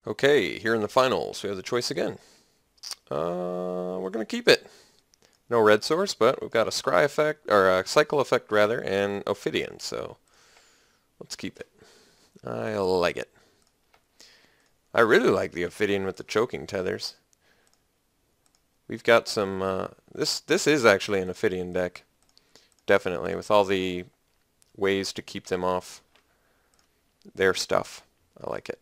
Okay, here in the finals, we have the choice again. We're going to keep it. No red source, but we've got a scry effect, or a cycle effect rather, and Ophidian, so let's keep it. I like it. I really like the Ophidian with the choking tethers. We've got some, this is actually an Ophidian deck, definitely, with all the ways to keep them off their stuff. I like it.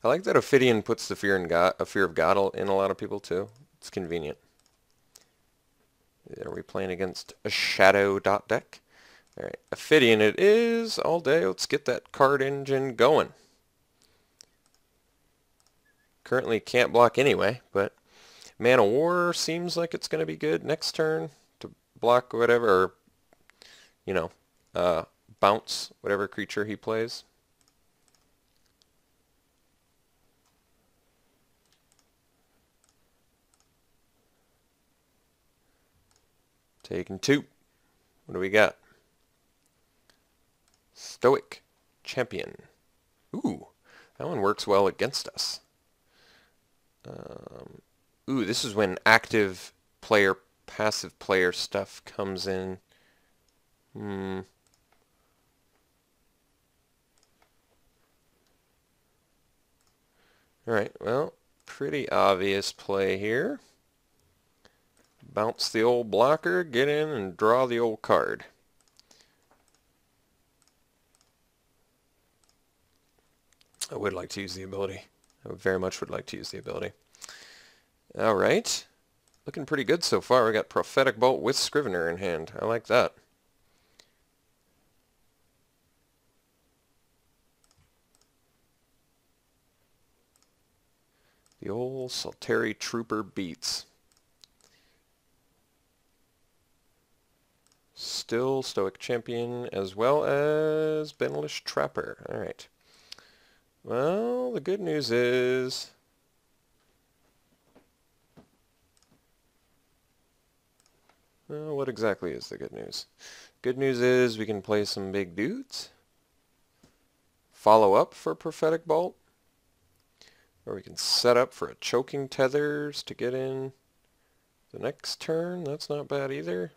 I like that Ophidian puts the fear of God in a lot of people too. It's convenient. Are we playing against a shadow dot deck? Alright, Ophidian it is all day. Let's get that card engine going. Currently can't block anyway, but Man of War seems like it's going to be good next turn to block whatever, or, you know, bounce whatever creature he plays. Taking two. What do we got? Stoic Champion. Ooh, that one works well against us. Ooh, this is when active player, passive player stuff comes in. Alright, well, pretty obvious play here. Bounce the old blocker, get in, and draw the old card. I would like to use the ability. I very much would like to use the ability. Alright. Looking pretty good so far. We got Prophetic Bolt with Scrivener in hand. I like that. The old Salteri Trooper beats. Still Stoic Champion as well as Benelish Trapper. Alright. Well, the good news is well, what exactly is the good news? Good news is we can play some big dudes. Follow up for Prophetic Bolt. Or we can set up for a Choking Tethers to get in the next turn. That's not bad either.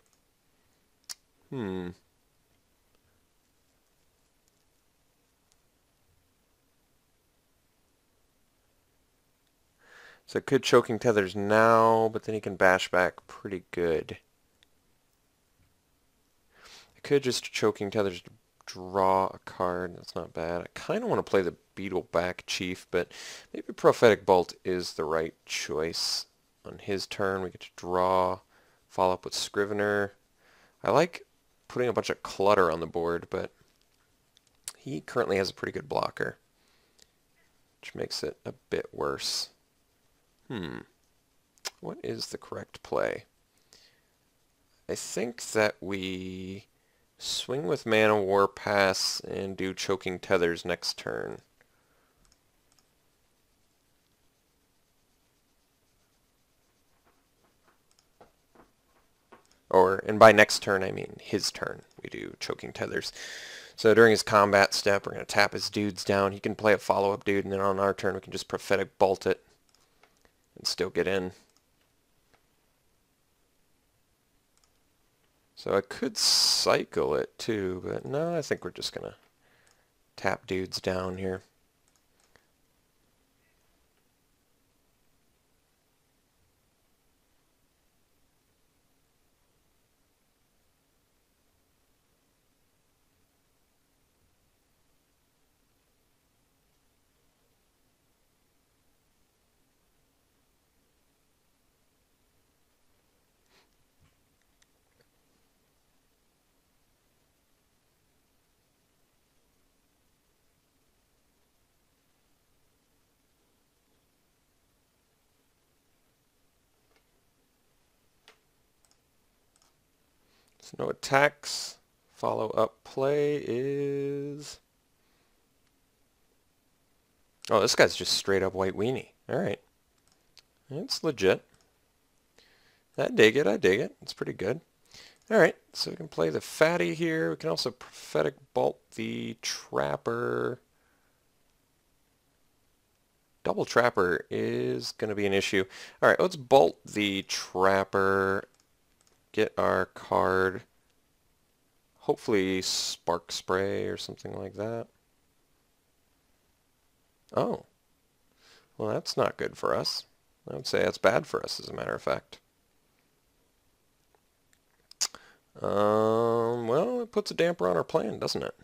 So it could Choking Tethers now, but then he can bash back pretty good. I could just Choking Tethers to draw a card. That's not bad. I kind of want to play the Beetleback Chief, but maybe Prophetic Bolt is the right choice. On his turn, we get to draw, follow up with Scrivener. I like putting a bunch of clutter on the board, but he currently has a pretty good blocker, which makes it a bit worse. What is the correct play? I think that we swing with Man of War, pass, and do Choking Tethers next turn. And by next turn I mean his turn, we do Choking Tethers. So during his combat step, we're going to tap his dudes down. He can play a follow-up dude, and then on our turn we can just Prophetic Bolt it and still get in. So I could cycle it too, but no, I think we're just going to tap dudes down here. So no attacks. Follow-up play is... Oh, this guy's just straight up white weenie. Alright. It's legit. I dig it, I dig it. It's pretty good. Alright, so we can play the fatty here. We can also Prophetic Bolt the Trapper. double trapper is going to be an issue. All right, let's bolt the trapper, get our card, hopefully spark spray or something like that. Oh, well that's not good for us. I would say that's bad for us, as a matter of fact. Well, it puts a damper on our plan, doesn't it?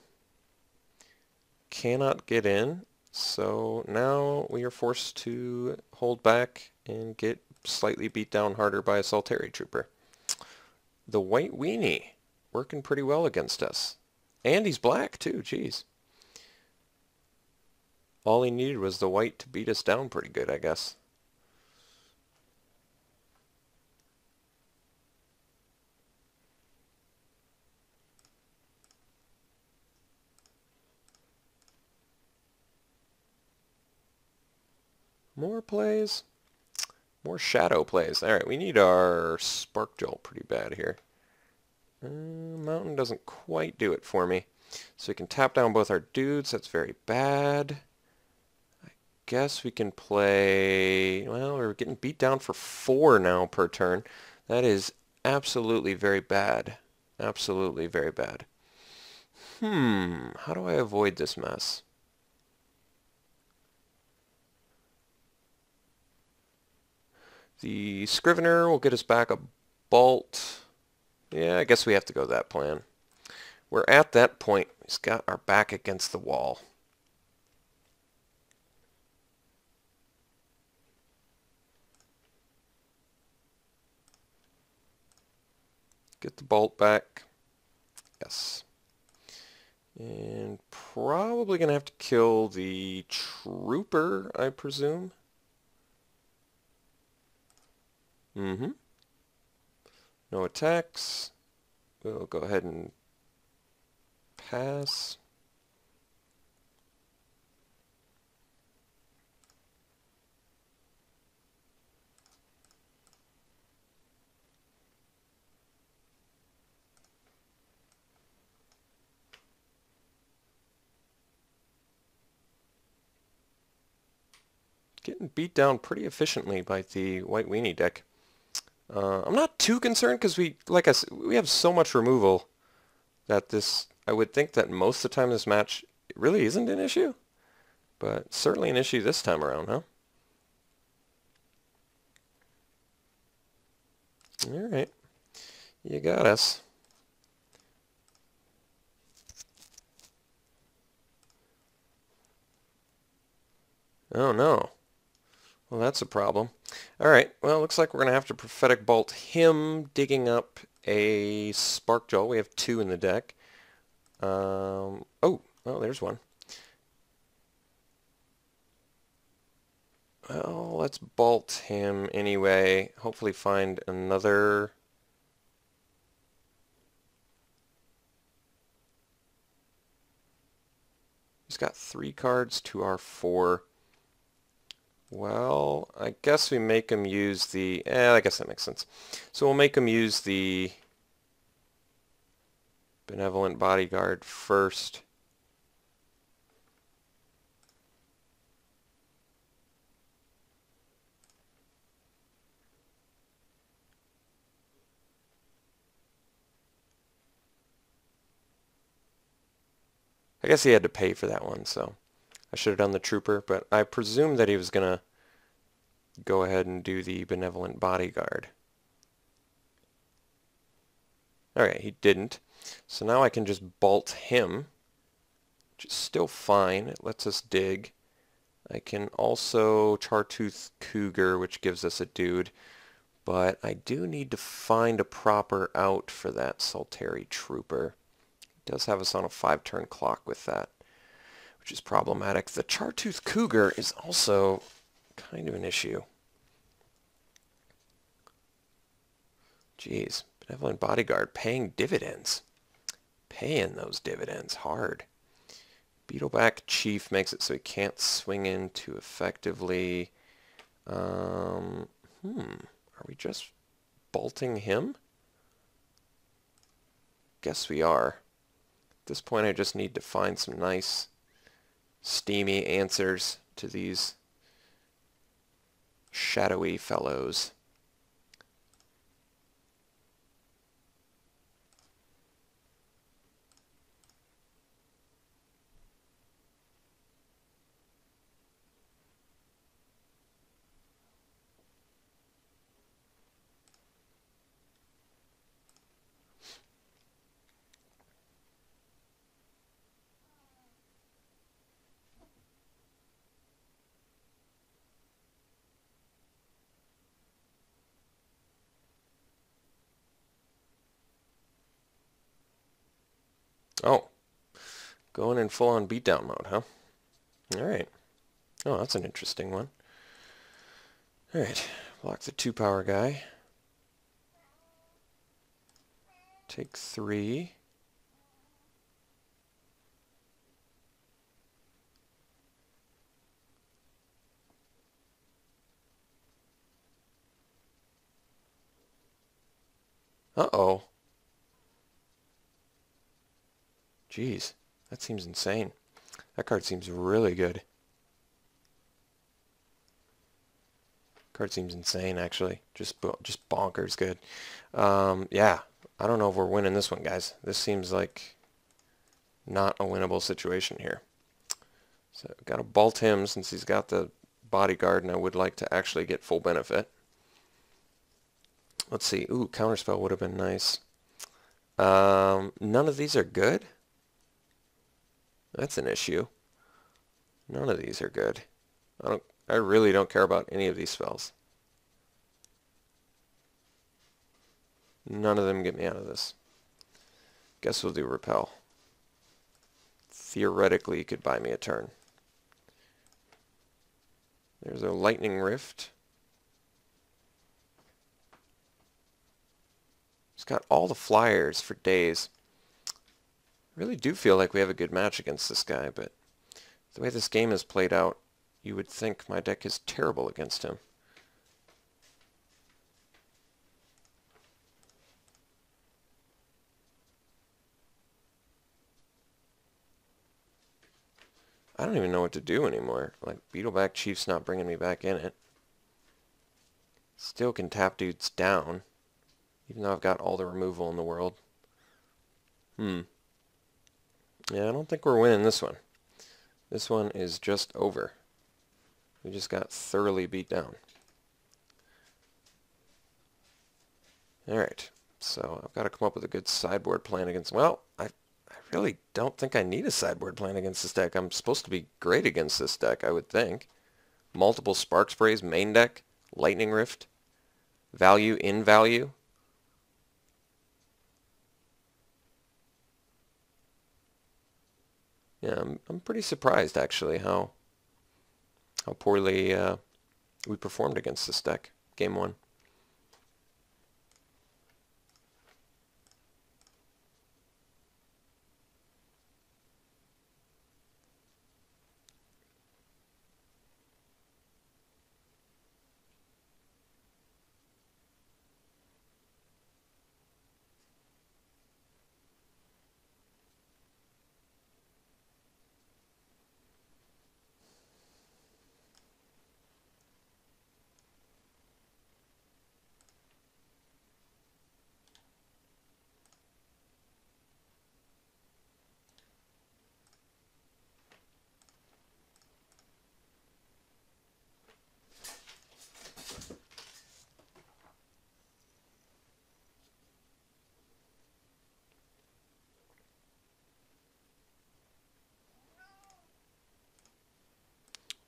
Cannot get in, so now we are forced to hold back and get slightly beat down harder by a Salteri Trooper. The White Weenie working pretty well against us. And he's black too, jeez. All he needed was the white to beat us down pretty good, I guess. More plays. More shadow plays. Alright, we need our Spark Jolt pretty bad here. Mountain doesn't quite do it for me. So we can tap down both our dudes. That's very bad. I guess we can play... Well, we're getting beat down for 4 now per turn. That is absolutely very bad. Absolutely very bad. How do I avoid this mess? The Scrivener will get us back a bolt. Yeah, I guess we have to go that plan. We're at that point. He's got our back against the wall. Get the bolt back. Yes. And probably going to have to kill the trooper, I presume. No attacks. We'll go ahead and pass. Getting beat down pretty efficiently by the White Weenie deck. I'm not too concerned because we have so much removal that I would think that most of the time this match it really isn't an issue, but certainly an issue this time around, huh? All right, you got us. Oh no. Well, that's a problem. All right, well, looks like we're going to have to Prophetic Bolt him, digging up a Spark Jolt. We have 2 in the deck. Oh, there's one. Well, let's bolt him anyway. Hopefully find another... He's got 3 cards to our 4. Well, I guess we make him use the... I guess that makes sense. So we'll make him use the Benevolent Bodyguard first. I guess he had to pay for that one, so I should have done the Trooper, but I presumed that he was going to go ahead and do the Benevolent Bodyguard. Alright, he didn't. So now I can just bolt him, which is still fine. It lets us dig. I can also Chartooth Cougar, which gives us a dude. But I do need to find a proper out for that Salteri Trooper. It does have us on a 5-turn clock with that, which is problematic. The Chartooth Cougar is also kind of an issue. Jeez, Benevolent Bodyguard paying dividends. Paying those dividends hard. Beetleback Chief makes it so he can't swing in too effectively. Are we just bolting him? Guess we are. At this point I just need to find some nice steamy answers to these shadowy fellows. Oh, going in full-on beatdown mode, huh? Alright. Oh, that's an interesting one. Alright, block the 2-power guy. Take 3. Uh-oh. Jeez, that seems insane. That card seems really good. Card seems insane, actually. Just bonkers good. Yeah, I don't know if we're winning this one, guys. This seems like not a winnable situation here. So got to bolt him since he's got the bodyguard, and I would like to actually get full benefit. Let's see. Ooh, counterspell would have been nice. None of these are good. That's an issue. None of these are good. I really don't care about any of these spells. None of them get me out of this. Guess we'll do repel. Theoretically, you could buy me a turn. There's a lightning rift. It's got all the flyers for days. Really do feel like we have a good match against this guy, but the way this game is played out, you would think my deck is terrible against him. I don't even know what to do anymore. Like, Beetleback Chief's not bringing me back in it. Still can tap dudes down, even though I've got all the removal in the world. Yeah, I don't think we're winning this one. This one is just over. We just got thoroughly beat down. Alright, so I've got to come up with a good sideboard plan against... Well, I really don't think I need a sideboard plan against this deck. I'm supposed to be great against this deck, I would think. Multiple Spark Sprays, main deck, Lightning Rift, value in value. Yeah, I'm pretty surprised, actually, how poorly we performed against this deck, game 1.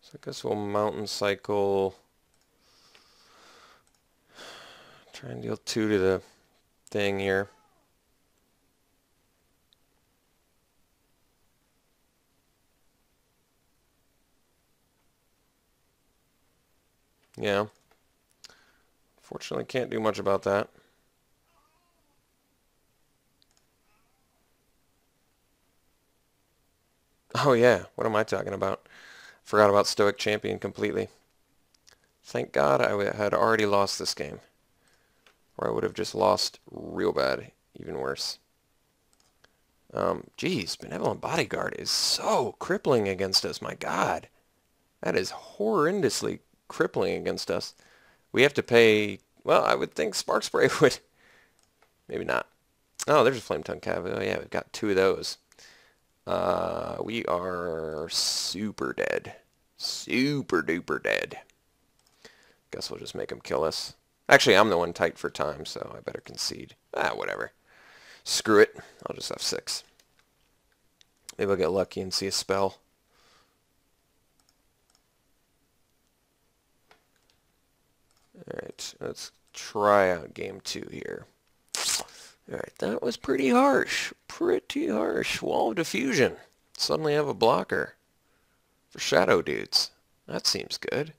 So I guess we'll Mountain Cycle, try and deal 2 to the thing here. Yeah. Fortunately, can't do much about that. Oh yeah, what am I talking about? Forgot about Stoic Champion completely. Thank God I had already lost this game. Or I would have just lost real bad, even worse. Geez, Benevolent Bodyguard is so crippling against us, my God. That is horrendously crippling against us. We have to pay, well, I would think Spark Spray would, maybe not. Oh, there's a Flame Tongue Cav. Oh yeah, we've got 2 of those. We are super dead. Super duper dead. Guess we'll just make him kill us. Actually, I'm the one tight for time, so I better concede. Ah, whatever. Screw it. I'll just have 6. Maybe I'll get lucky and see a spell. Alright, let's try out game 2 here. Alright, that was pretty harsh. Pretty harsh. Wall of Diffusion. Suddenly have a blocker for shadow dudes. That seems good.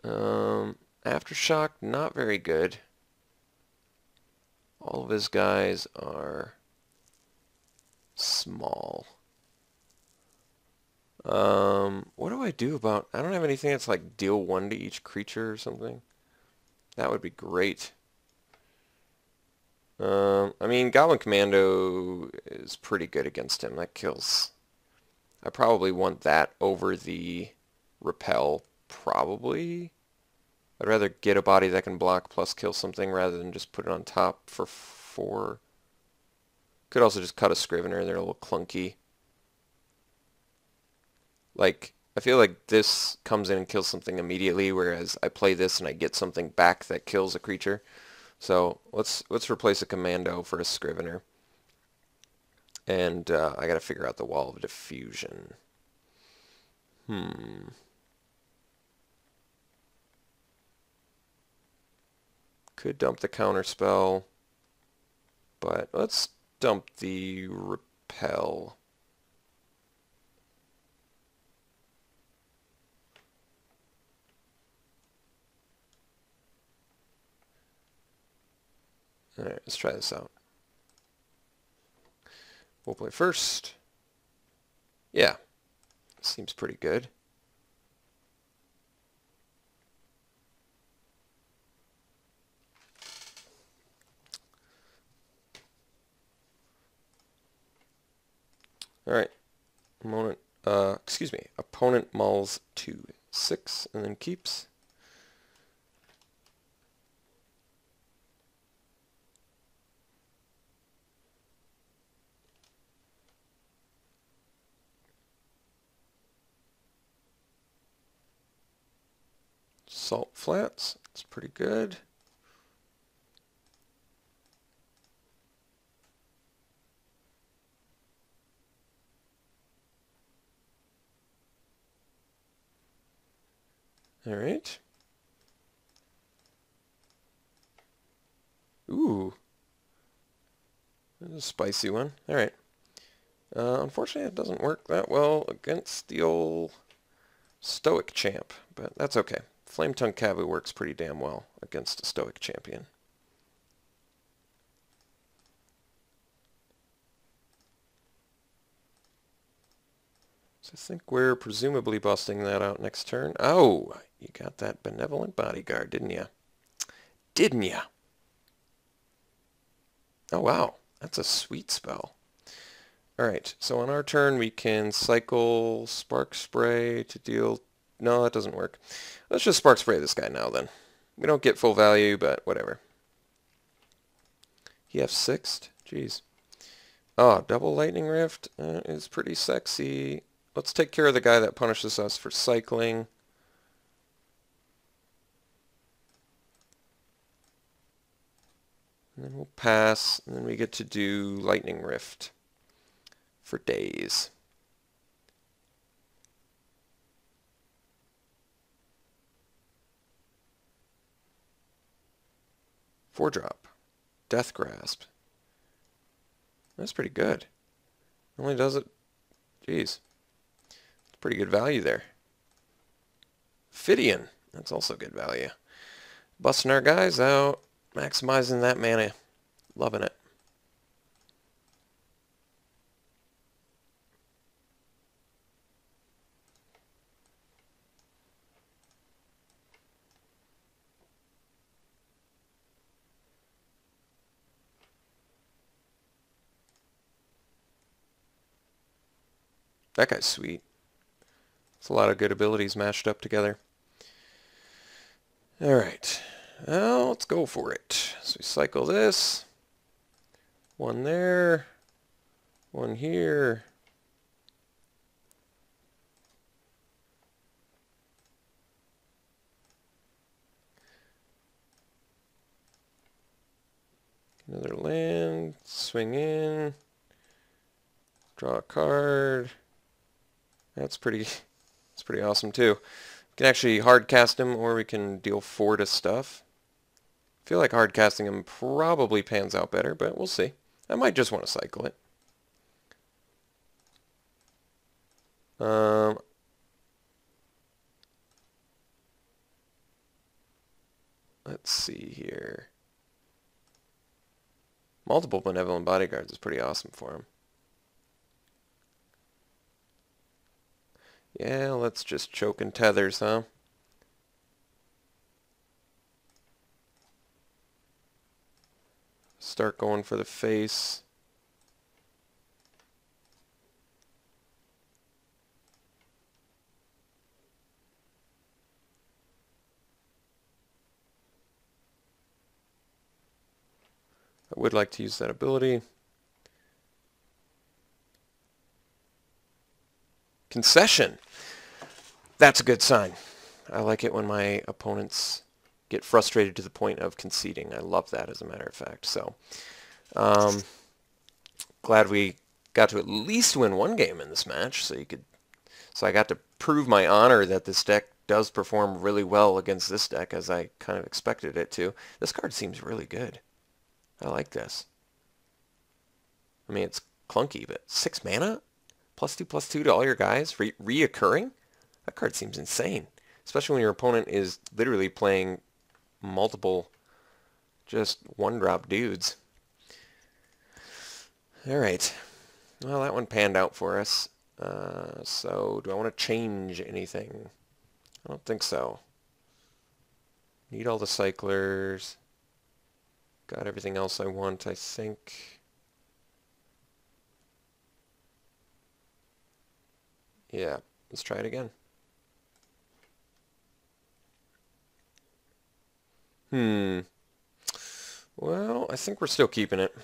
Aftershock, not very good. All of his guys are small. What do I do about... I don't have anything that's like deal 1 to each creature or something. That would be great. I mean, Goblin Commando is pretty good against him. That kills... I probably want that over the Repel, probably. I'd rather get a body that can block plus kill something rather than just put it on top for 4. Could also just cut a Scrivener. They're a little clunky. Like, I feel like this comes in and kills something immediately, whereas I play this and I get something back that kills a creature. So let's replace a Commando for a Scrivener. And I gotta figure out the Wall of Diffusion. Could dump the Counterspell, but let's dump the Repel. Alright, let's try this out. We'll play first. Yeah, seems pretty good. Alright, opponent mauls 2, 6, and then keeps. Salt Flats, that's pretty good. All right. Ooh. That's a spicy one. All right. Unfortunately, it doesn't work that well against the old Stoic champ, but that's okay. Flame Tongue Cavu works pretty damn well against a Stoic champion. So I think we're presumably busting that out next turn. Oh, you got that Benevolent Bodyguard, didn't you? Didn't you? Oh, wow. That's a sweet spell. Alright, so on our turn we can cycle Spark Spray to deal... No, that doesn't work. Let's just Spark Spray this guy now then. We don't get full value, but whatever. He F6'd? Jeez. Oh, double Lightning Rift is pretty sexy. Let's take care of the guy that punishes us for cycling. And then we'll pass, and then we get to do Lightning Rift for days. Four drop. Death Grasp. That's pretty good. Only does it... Jeez. It's pretty good value there. Ophidian. That's also good value. Busting our guys out. Maximizing that mana. Loving it. That guy's sweet. It's a lot of good abilities mashed up together. Alright, well, let's go for it. So we cycle this. One there. One here. Another land. Swing in. Draw a card. That's pretty awesome too. We can actually hard cast him, or we can deal 4 to stuff. I feel like hard casting him probably pans out better, but we'll see. I might just want to cycle it. Let's see here. Multiple benevolent bodyguards is pretty awesome for him. Yeah, let's just choke and tethers, huh? Start going for the face. I would like to use that ability. Concession. That's a good sign. I like it when my opponents get frustrated to the point of conceding. I love that, as a matter of fact. So, glad we got to at least win one game in this match. So I got to prove my honor that this deck does perform really well against this deck, as I kind of expected it to. This card seems really good. I like this. I mean, it's clunky, but 6 mana? +2/+2 to all your guys? Reoccurring? That card seems insane. Especially when your opponent is literally playing multiple just 1-drop dudes. Alright. Well, that one panned out for us. So, do I want to change anything? I don't think so. Need all the cyclers. Got everything else I want, I think. Yeah, let's try it again. Well, I think we're still keeping it.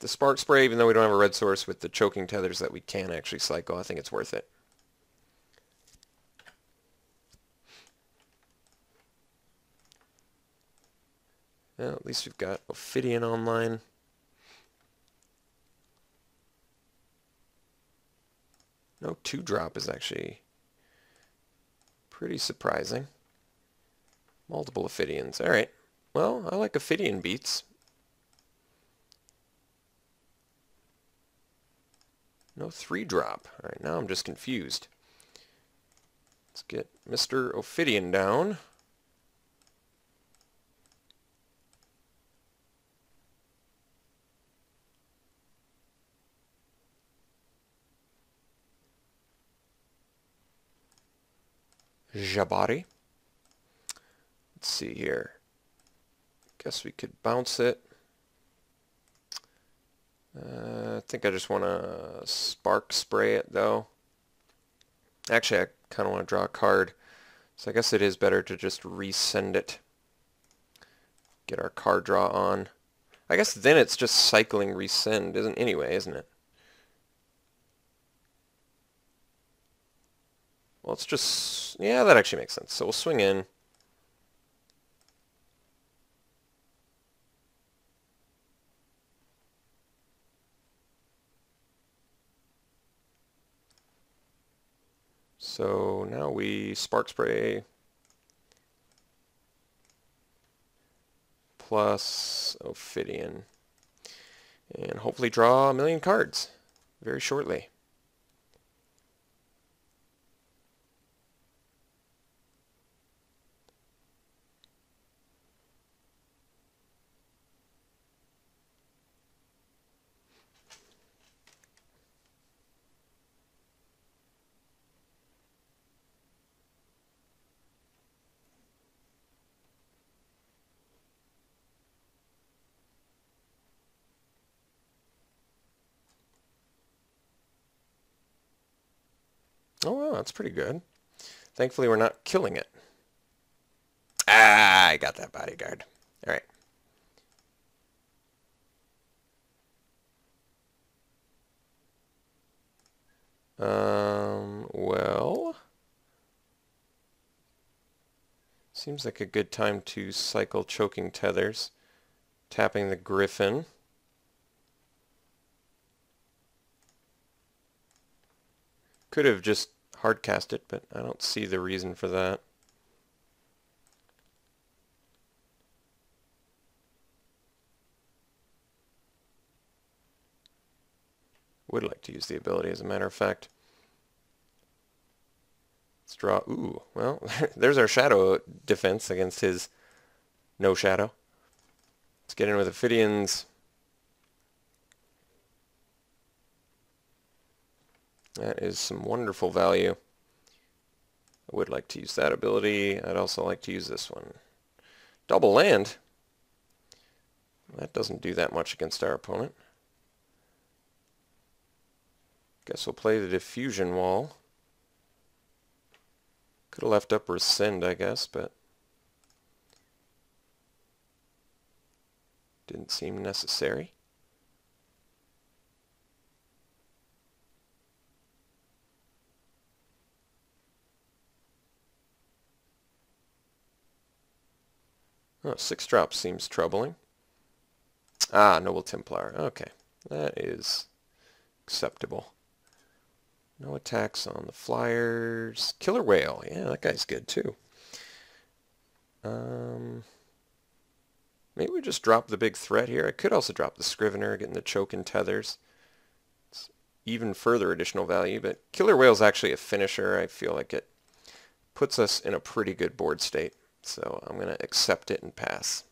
The Spark Spray, even though we don't have a red source, with the choking tethers that we can actually cycle, I think it's worth it. Well, at least we've got Ophidian online. No 2-drop is actually pretty surprising. Multiple Ophidians. Alright. Well, I like Ophidian beats. No 3-drop. Alright, now I'm just confused. Let's get Mr. Ophidian down. Jabari. Let's see here. Guess we could bounce it. I think I just want to Spark Spray it, though. Actually, I kind of want to draw a card. So I guess it is better to just resend it. Get our card draw on. I guess then it's just cycling resend, isn't it? Well, it's just... yeah, that actually makes sense. So we'll swing in. So now we Spark Spray plus Ophidian. And hopefully draw a million cards very shortly. Oh, wow, that's pretty good. Thankfully, we're not killing it. Ah, I got that bodyguard. All right. Well, seems like a good time to cycle choking tethers. Tapping the griffin. Could have just hardcast it, but I don't see the reason for that. Would like to use the ability, as a matter of fact. Let's draw. Ooh, well, there's our shadow defense against his no shadow. Let's get in with Ophidians. That is some wonderful value. I would like to use that ability. I'd also like to use this one. Double land. That doesn't do that much against our opponent. Guess we'll play the diffusion wall. Could have left up rescind, I guess, but didn't seem necessary. Oh, 6-drop seems troubling. Ah, Noble Templar. Okay, that is acceptable. No attacks on the flyers. Killer Whale. Yeah, that guy's good too. Maybe we just drop the big threat here. I could also drop the Scrivener, getting the choke and tethers. It's even further additional value, but Killer Whale's actually a finisher. I feel like it puts us in a pretty good board state. So I'm going to accept it and pass.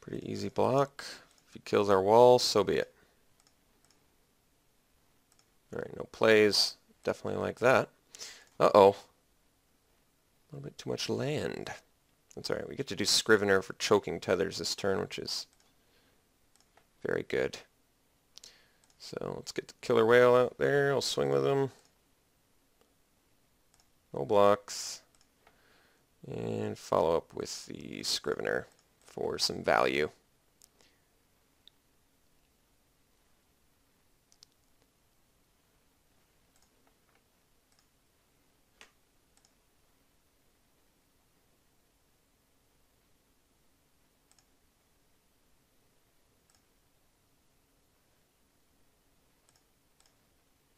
Pretty easy block. If he kills our wall, so be it. Alright, no plays. Definitely like that. Uh-oh. A little bit too much land. That's alright. We get to do Scrivener for choking tethers this turn, which is very good. So let's get the Killer Whale out there. I'll swing with him. No blocks. And follow up with the Scrivener for some value.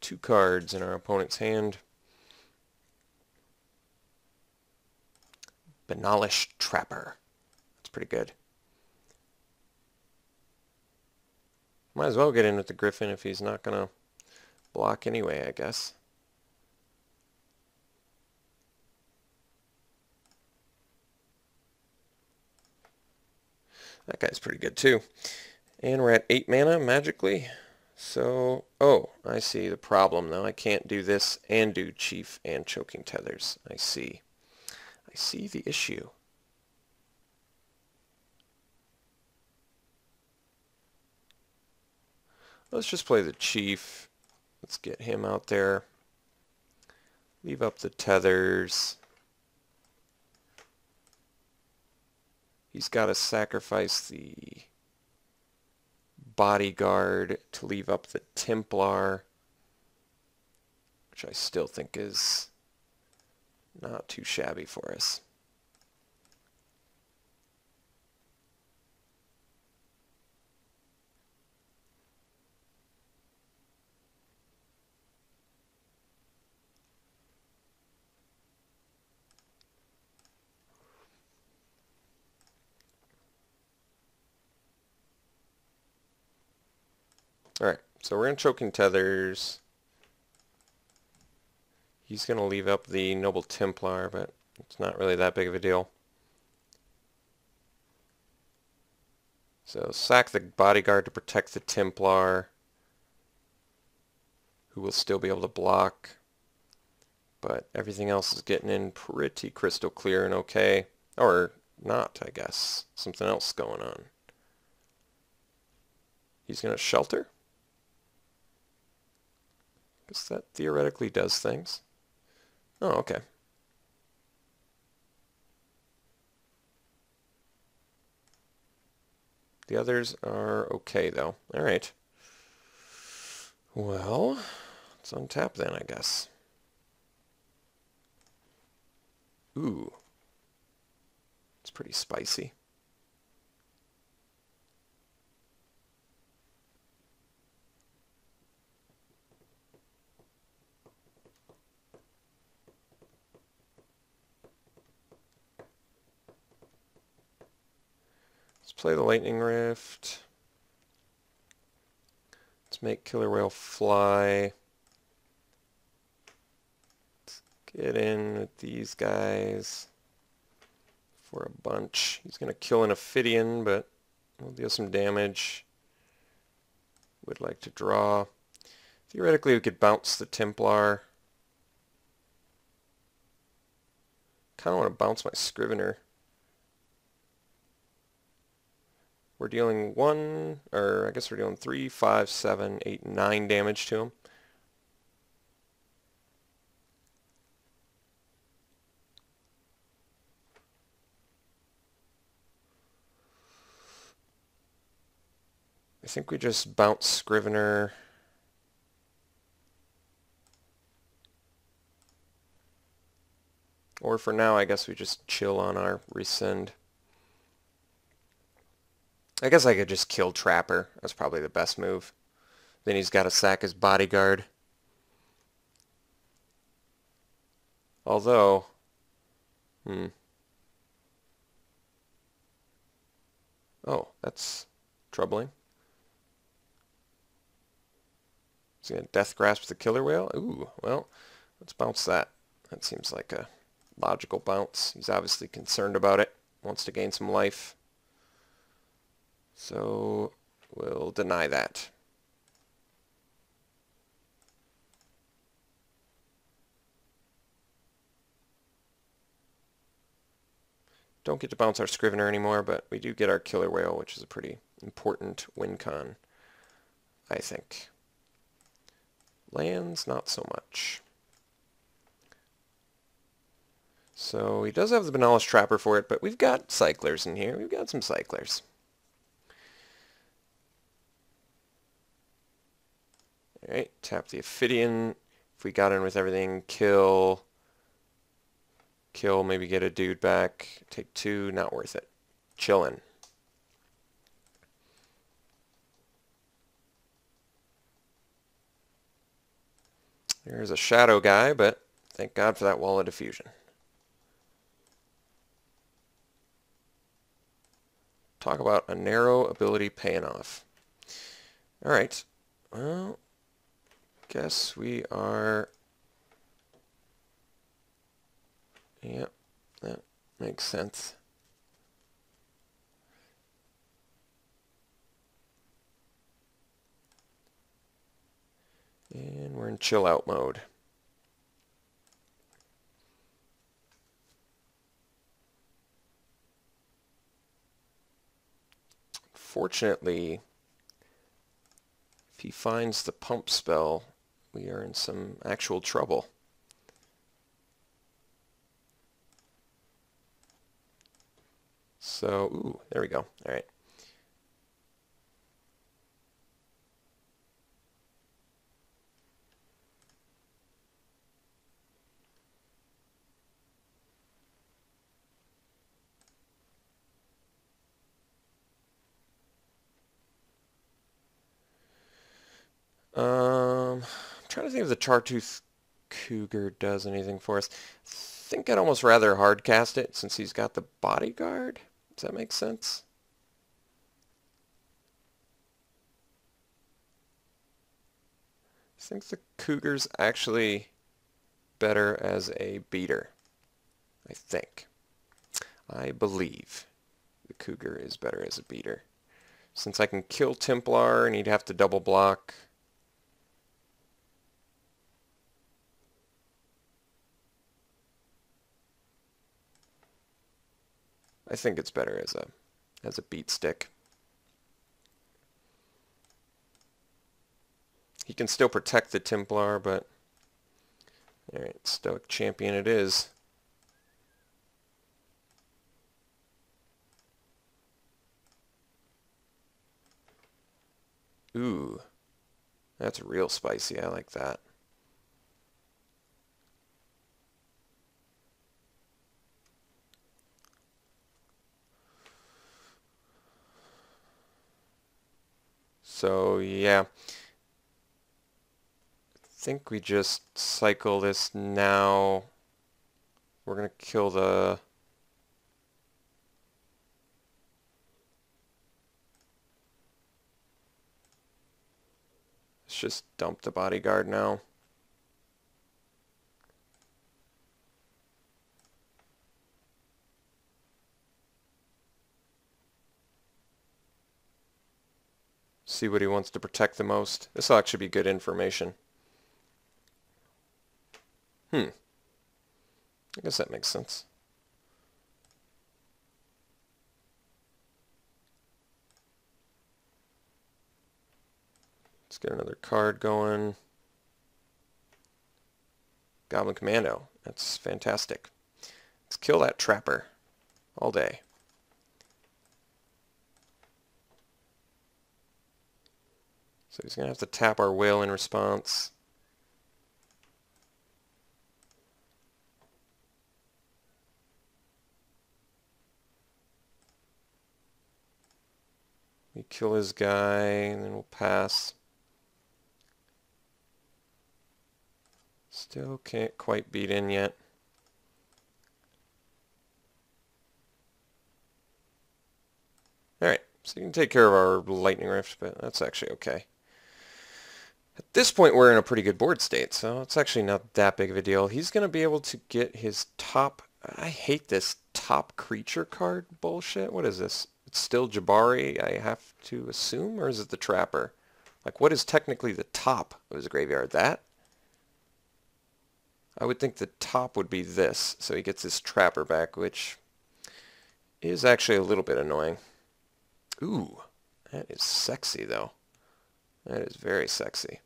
Two cards in our opponent's hand. Banalish Trapper. That's pretty good. Might as well get in with the Griffin if he's not going to block anyway, I guess. That guy's pretty good too. And we're at 8 mana magically. So, oh, I see the problem though. I can't do this and do Chief and Choking Tethers. I see. I see the issue. Let's just play the Chief. Let's get him out there. Leave up the tethers. He's got to sacrifice the bodyguard to leave up the Templar, which I still think is not too shabby for us. Alright, so we're going to Choking Tethers. He's going to leave up the Noble Templar, but it's not really that big of a deal. So sack the Bodyguard to protect the Templar, who will still be able to block. But everything else is getting in pretty crystal clear and okay. Or not, I guess. Something else going on. He's going to shelter? Guess that theoretically does things. Oh, okay. The others are okay, though. Alright. Well, let's untap then, I guess. Ooh. It's pretty spicy. Let's play the Lightning Rift. Let's make Killer Whale fly. Let's get in with these guys for a bunch. He's going to kill an Ophidian, but we'll deal some damage. Would like to draw. Theoretically, we could bounce the Templar. Kind of want to bounce my Scrivener. We're dealing 1, or I guess we're dealing 3, 5, 7, 8, 9 damage to him. I think we just bounce Scrivener. Or for now, I guess we just chill on our rescind. I guess I could just kill Trapper. That's probably the best move. Then he's got to sack his Bodyguard. Although, oh, that's troubling. Is he going to Death Grasp the Killer Whale? Ooh, well, let's bounce that. That seems like a logical bounce. He's obviously concerned about it. Wants to gain some life. So we'll deny that. Don't get to bounce our Scrivener anymore, but we do get our Killer Whale, which is a pretty important win con, I think. Lands, not so much. So he does have the Benalis Trapper for it, but we've got Cyclers in here. We've got some Cyclers. Alright, tap the Ophidian. If we got in with everything, kill, maybe get a dude back, take 2, not worth it. Chillin'. There's a shadow guy, but thank God for that Wall of Diffusion. Talk about a narrow ability paying off. Alright, well, guess we are... Yep, that makes sense. And we're in chill out mode. Fortunately, if he finds the pump spell, we are in some actual trouble. So, ooh, there we go. All right. I'm trying to think if the Chartooth Cougar does anything for us. I think I'd almost rather hard cast it since he's got the Bodyguard. Does that make sense? think the Cougar's actually better as a beater. I think. I believe the Cougar is better as a beater. Since I can kill Templar and he'd have to double block. I think it's better as a beat stick. He can still protect the Templar, but alright, Stoic Champion it is. Ooh, that's real spicy. I like that. So yeah, I think we just cycle this now. We're gonna kill the let's just dump the bodyguard now. See what he wants to protect the most. This will actually be good information. I guess that makes sense. Let's get another card going. Goblin Commando. That's fantastic. Let's kill that Trapper all day. So he's going to have to tap our whale in response. We kill his guy, and then we'll pass. Still can't quite beat in yet. Alright, so you can take care of our Lightning Rift, but that's actually okay. At this point we're in a pretty good board state, so it's actually not that big of a deal. He's going to be able to get his top... I hate this top creature card bullshit. What is this? It's still Jabari, I have to assume, or is it the Trapper? Like, what is technically the top of his graveyard? That? I would think the top would be this, so he gets his Trapper back, which is actually a little bit annoying. Ooh, that is sexy, though. That is very sexy.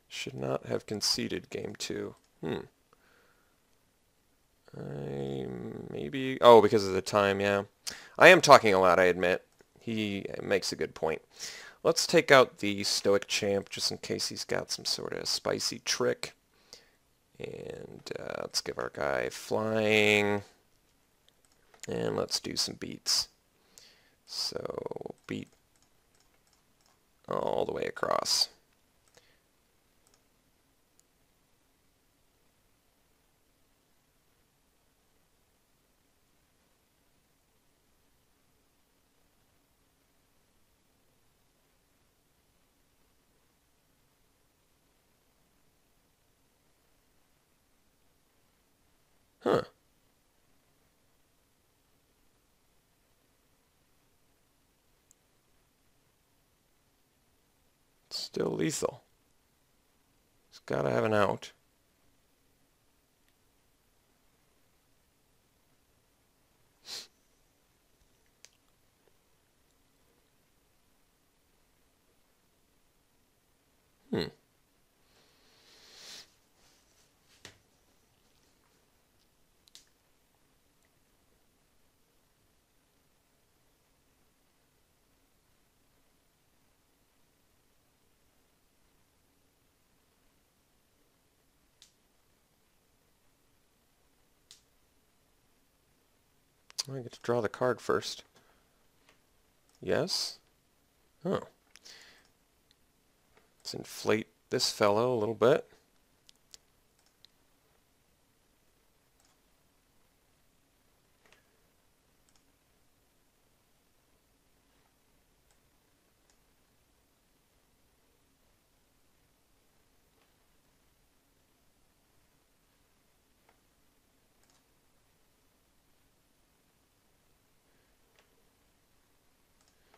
Should not have conceded game 2. Maybe... Oh, because of the time, yeah. I am talking a lot, I admit. He makes a good point. Let's take out the Stoic Champ, just in case he's got some sort of spicy trick. And let's give our guy flying. And let's do some beats. So, beat all the way across. Huh. Still lethal. He's got to have an out. I get to draw the card first. Yes? Oh. Let's inflate this fellow a little bit.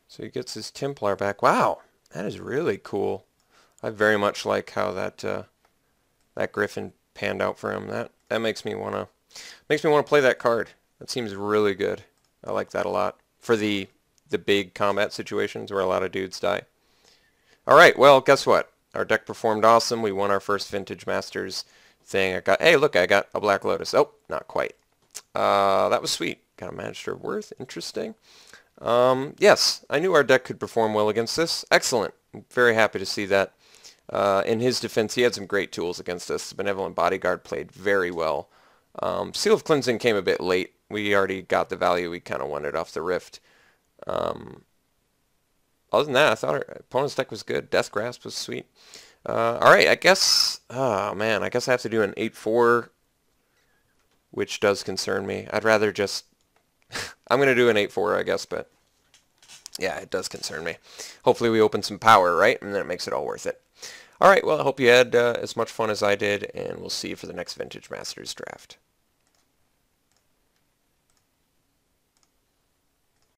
So he gets his Templar back. Wow, that is really cool. I very much like how that that Griffin panned out for him. That makes me wanna play that card. That seems really good. I like that a lot for the big combat situations where a lot of dudes die. All right, well, guess what? Our deck performed awesome. We won our first Vintage Masters thing. Hey, look, I got a Black Lotus. Oh, not quite. That was sweet. Got a Magister of Worth. Interesting. Yes, I knew our deck could perform well against this. Excellent. I'm very happy to see that. In his defense, he had some great tools against us. The Benevolent Bodyguard played very well. Seal of Cleansing came a bit late. We already got the value. We kind of wanted off the Rift. Other than that, I thought our opponent's deck was good. Death Grasp was sweet. Alright, I guess... Oh, man. I guess I have to do an 8-4, which does concern me. I'd rather just... I'm going to do an 8-4, I guess, but... Yeah, it does concern me. Hopefully we open some power, right? And then it makes it all worth it. Alright, well, I hope you had as much fun as I did, and we'll see you for the next Vintage Masters draft.